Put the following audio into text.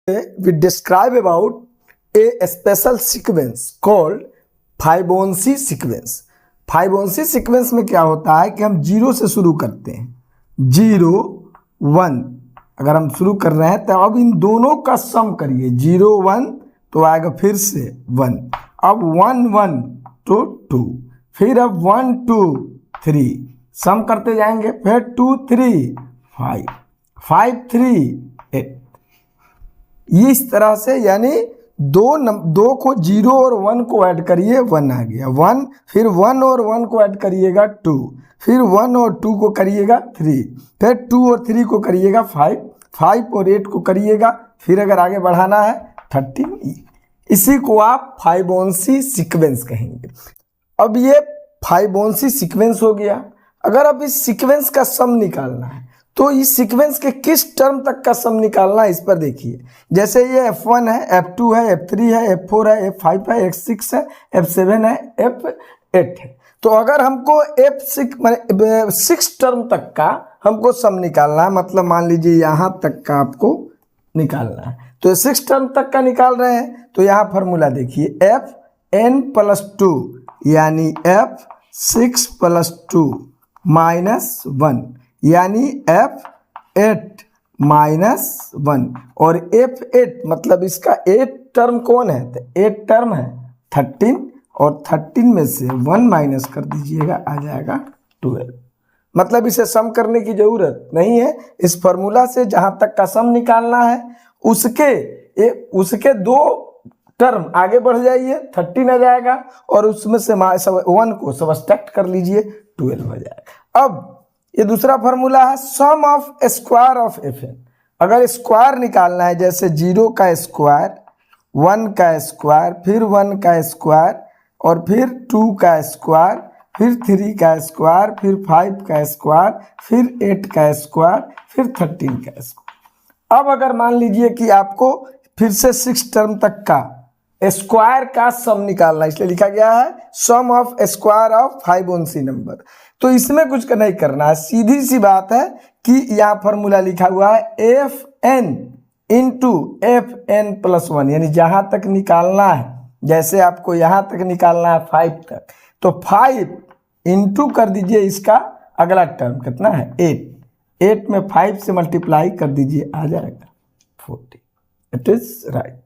we describe about a special sequence called Fibonacci sequence. Fibonacci sequence में क्या होता है कि हम जीरो से शुरू करते हैं, 0 1 अगर हम शुरू कर रहे हैं तो अब इन दोनों का सम करिए, 0 1 तो आएगा फिर से 1, अब 1 1 तो 2, फिर अब 1 2 3 सम करते जाएंगे, फिर 2 3 5 5 3 8। इस तरह से यानी दो को 0 और 1 को ऐड करिए 1 आ गया 1, फिर 1 और 1 को ऐड करिएगा 2, फिर 1 और 2 को करिएगा 3, फिर 2 और 3 को करिएगा 5, 5 और 8 को करिएगा, फिर अगर आगे बढ़ाना है 13। इसी को आप फाइबोनाची सीक्वेंस कहेंगे। अब ये फाइबोनाची सीक्वेंस हो गया। अगर अब इस सीक्वेंस का सम निकालना है तो इस सीक्वेंस के किस टर्म तक का सम निकालना है, इस पर देखिए। जैसे ये F1 है, F2 है, F3 है, F4 है, F5 है, F6 है, F7 है, F8 है। तो अगर हमको F6 टर्म तक का हमको सम निकालना है, मतलब मान लीजिए यहाँ तक का आपको निकालना है, तो 6 टर्म तक का निकाल रहे हैं तो यहाँ फार्मूला देखिए Fn+2 यानी F6 + 2 -1 यानी F8 -1 और F8 मतलब इसका 8 टर्म कौन है, तो 8 टर्म है 13 और 13 में से 1 माइनस कर दीजिएगा, आ जाएगा 12। मतलब इसे सम करने की जरूरत नहीं है। इस फॉर्मूला से जहाँ तक का सम निकालना है उसके 2 टर्म आगे बढ़ जाइए, 13 आ जाएगा और उसमें से 1 को सब्ट्रैक्ट कर लीजिए, 12 हो जाएगा। अब ये दूसरा फार्मूला है सम ऑफ स्क्वायर ऑफ Fn। अगर स्क्वायर निकालना है, जैसे 0 का स्क्वायर, 1 का स्क्वायर, फिर 1 का स्क्वायर और फिर 2 का स्क्वायर, फिर 3 का स्क्वायर, फिर 5 का स्क्वायर, फिर 8 का स्क्वायर, फिर 13 का स्क्वायर। अब अगर मान लीजिए कि आपको फिर से 6 टर्म तक का स्क्वायर का सम निकालना है, इसलिए लिखा गया है सम ऑफ स्क्वायर ऑफ फाइबोनाची नंबर। तो इसमें कुछ नहीं करना है, सीधी सी बात है कि यहाँ फॉर्मूला लिखा हुआ है Fn × Fn+1 यानी जहाँ तक निकालना है, जैसे आपको यहाँ तक निकालना है 5 तक, तो 5 इंटू कर दीजिए इसका अगला टर्म कितना है 8 में 5 से मल्टीप्लाई कर दीजिए, आ जाएगा 40। It is right.